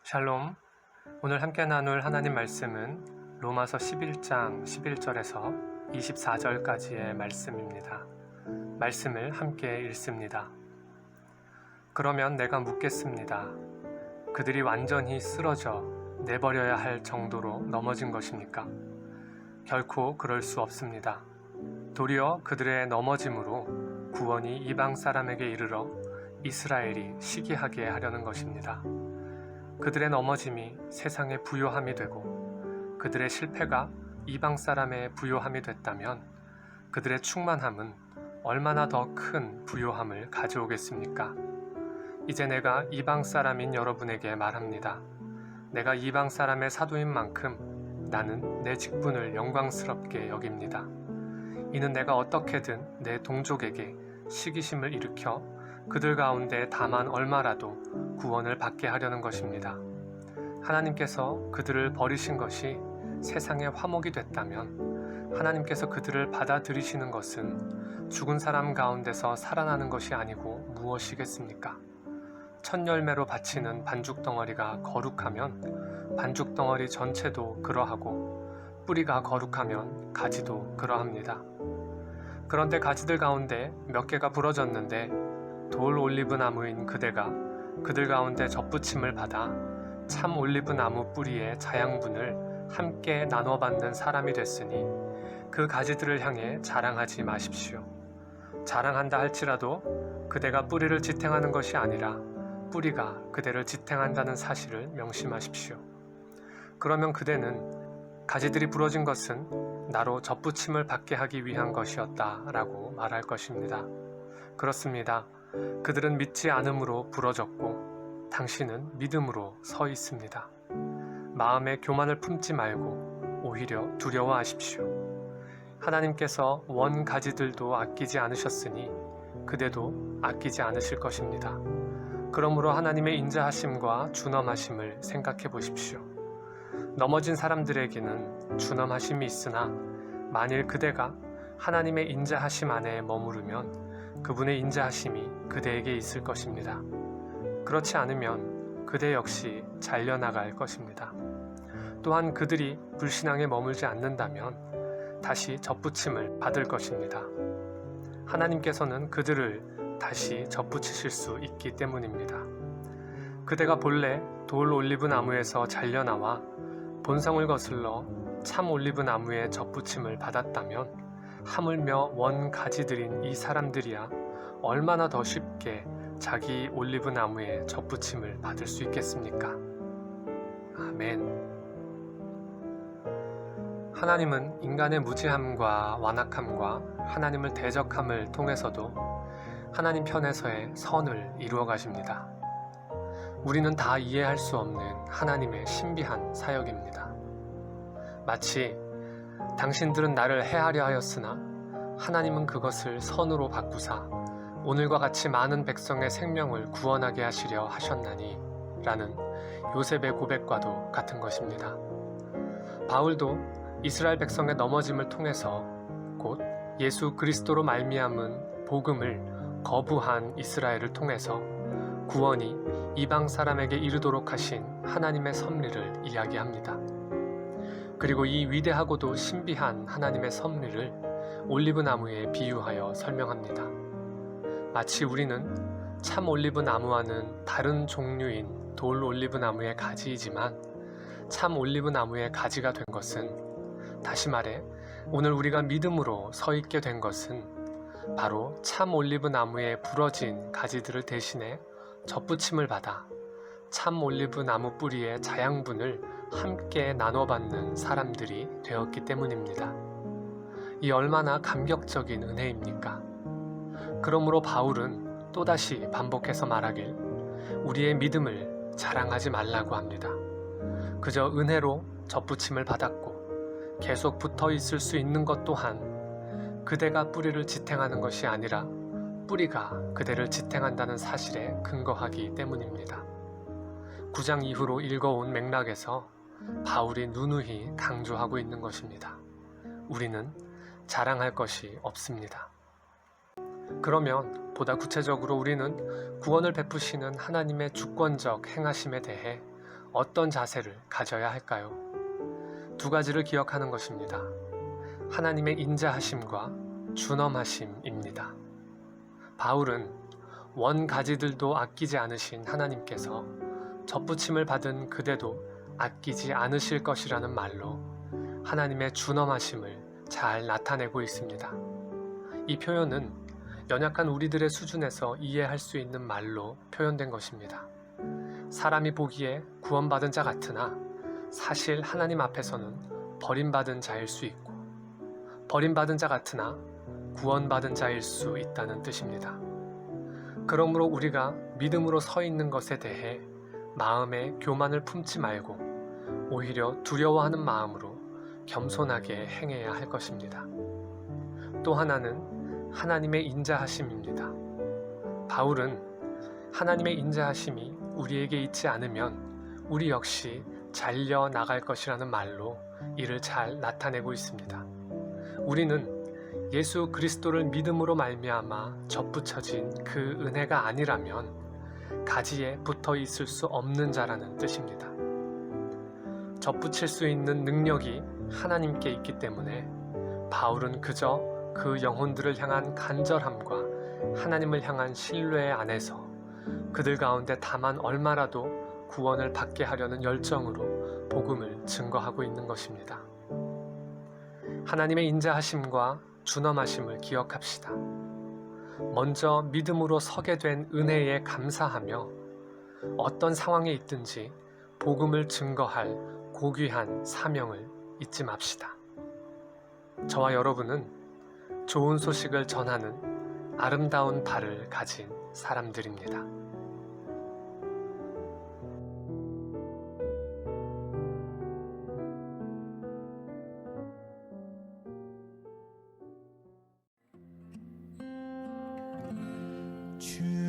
샬롬. 오늘 함께 나눌 하나님 말씀은 로마서 11장 11절에서 24절까지의 말씀입니다. 말씀을 함께 읽습니다. 그러면 내가 묻겠습니다. 그들이 완전히 쓰러져 내버려야 할 정도로 넘어진 것입니까? 결코 그럴 수 없습니다. 도리어 그들의 넘어짐으로 구원이 이방 사람에게 이르러 이스라엘이 시기하게 하려는 것입니다. 그들의 넘어짐이 세상의 부요함이 되고 그들의 실패가 이방 사람의 부요함이 됐다면 그들의 충만함은 얼마나 더 큰 부요함을 가져오겠습니까? 이제 내가 이방 사람인 여러분에게 말합니다. 내가 이방 사람의 사도인 만큼 나는 내 직분을 영광스럽게 여깁니다. 이는 내가 어떻게든 내 동족에게 시기심을 일으켜 그들 가운데 다만 얼마라도 구원을 받게 하려는 것입니다. 하나님께서 그들을 버리신 것이 세상의 화목이 됐다면 하나님께서 그들을 받아들이시는 것은 죽은 사람 가운데서 살아나는 것이 아니고 무엇이겠습니까? 첫 열매로 바치는 반죽 덩어리가 거룩하면 반죽 덩어리 전체도 그러하고 뿌리가 거룩하면 가지도 그러합니다. 그런데 가지들 가운데 몇 개가 부러졌는데 돌 올리브 나무인 그대가 그들 가운데 접붙임을 받아 참 올리브 나무 뿌리의 자양분을 함께 나눠 받는 사람이 됐으니 그 가지들을 향해 자랑하지 마십시오. 자랑한다 할지라도 그대가 뿌리를 지탱하는 것이 아니라 뿌리가 그대를 지탱한다는 사실을 명심하십시오. 그러면 그대는 가지들이 부러진 것은 나로 접붙임을 받게 하기 위한 것이었다라고 말할 것입니다. 그렇습니다. 그들은 믿지 않음으로 부러졌고 당신은 믿음으로 서 있습니다. 마음에 교만을 품지 말고 오히려 두려워하십시오. 하나님께서 원 가지들도 아끼지 않으셨으니 그대도 아끼지 않으실 것입니다. 그러므로 하나님의 인자하심과 준엄하심을 생각해 보십시오. 넘어진 사람들에게는 준엄하심이 있으나 만일 그대가 하나님의 인자하심 안에 머무르면 그분의 인자하심이 그대에게 있을 것입니다. 그렇지 않으면 그대 역시 잘려나갈 것입니다. 또한 그들이 불신앙에 머물지 않는다면 다시 접붙임을 받을 것입니다. 하나님께서는 그들을 다시 접붙이실 수 있기 때문입니다. 그대가 본래 돌 올리브 나무에서 잘려나와 본성을 거슬러 참 올리브 나무에 접붙임을 받았다면 하물며 원 가지들인 이 사람들이야 얼마나 더 쉽게 자기 올리브 나무에 접붙임을 받을 수 있겠습니까? 아멘. 하나님은 인간의 무지함과 완악함과 하나님을 대적함을 통해서도 하나님 편에서의 선을 이루어 가십니다. 우리는 다 이해할 수 없는 하나님의 신비한 사역입니다. 마치 당신들은 나를 해하려 하였으나 하나님은 그것을 선으로 바꾸사 오늘과 같이 많은 백성의 생명을 구원하게 하시려 하셨나니 라는 요셉의 고백과도 같은 것입니다. 바울도 이스라엘 백성의 넘어짐을 통해서 곧 예수 그리스도로 말미암은 복음을 거부한 이스라엘을 통해서 구원이 이방 사람에게 이르도록 하신 하나님의 섭리를 이야기합니다. 그리고 이 위대하고도 신비한 하나님의 섭리를 올리브 나무에 비유하여 설명합니다. 마치 우리는 참 올리브 나무와는 다른 종류인 돌 올리브 나무의 가지이지만 참 올리브 나무의 가지가 된 것은, 다시 말해 오늘 우리가 믿음으로 서 있게 된 것은 바로 참 올리브 나무의 부러진 가지들을 대신해 접붙임을 받아 참 올리브 나무 뿌리의 자양분을 함께 나눠받는 사람들이 되었기 때문입니다. 이 얼마나 감격적인 은혜입니까? 그러므로 바울은 또다시 반복해서 말하길 우리의 믿음을 자랑하지 말라고 합니다. 그저 은혜로 접붙임을 받았고 계속 붙어 있을 수 있는 것 또한 그대가 뿌리를 지탱하는 것이 아니라 뿌리가 그대를 지탱한다는 사실에 근거하기 때문입니다. 9장 이후로 읽어온 맥락에서 바울이 누누이 강조하고 있는 것입니다. 우리는 자랑할 것이 없습니다. 그러면 보다 구체적으로 우리는 구원을 베푸시는 하나님의 주권적 행하심에 대해 어떤 자세를 가져야 할까요? 두 가지를 기억하는 것입니다. 하나님의 인자하심과 준엄하심입니다. 바울은 원가지들도 아끼지 않으신 하나님께서 접붙임을 받은 그대도 아끼지 않으실 것이라는 말로 하나님의 준엄하심을 잘 나타내고 있습니다. 이 표현은 연약한 우리들의 수준에서 이해할 수 있는 말로 표현된 것입니다. 사람이 보기에 구원받은 자 같으나 사실 하나님 앞에서는 버림받은 자일 수 있고, 버림받은 자 같으나 구원받은 자일 수 있다는 뜻입니다. 그러므로 우리가 믿음으로 서 있는 것에 대해 마음에 교만을 품지 말고 오히려 두려워하는 마음으로 겸손하게 행해야 할 것입니다. 또 하나는 하나님의 인자하심입니다. 바울은 하나님의 인자하심이 우리에게 있지 않으면 우리 역시 잘려 나갈 것이라는 말로 이를 잘 나타내고 있습니다. 우리는 예수 그리스도를 믿음으로 말미암아 접붙여진 그 은혜가 아니라면 가지에 붙어 있을 수 없는 자라는 뜻입니다. 접붙일 수 있는 능력이 하나님께 있기 때문에 바울은 그저 그 영혼들을 향한 간절함과 하나님을 향한 신뢰 안에서 그들 가운데 다만 얼마라도 구원을 받게 하려는 열정으로 복음을 증거하고 있는 것입니다. 하나님의 인자하심과 준엄하심을 기억합시다. 먼저 믿음으로 서게 된 은혜에 감사하며 어떤 상황에 있든지 복음을 증거할 고귀한 사명을 잊지 맙시다. 저와 여러분은 좋은 소식을 전하는 아름다운 발을 가진 사람들입니다. 주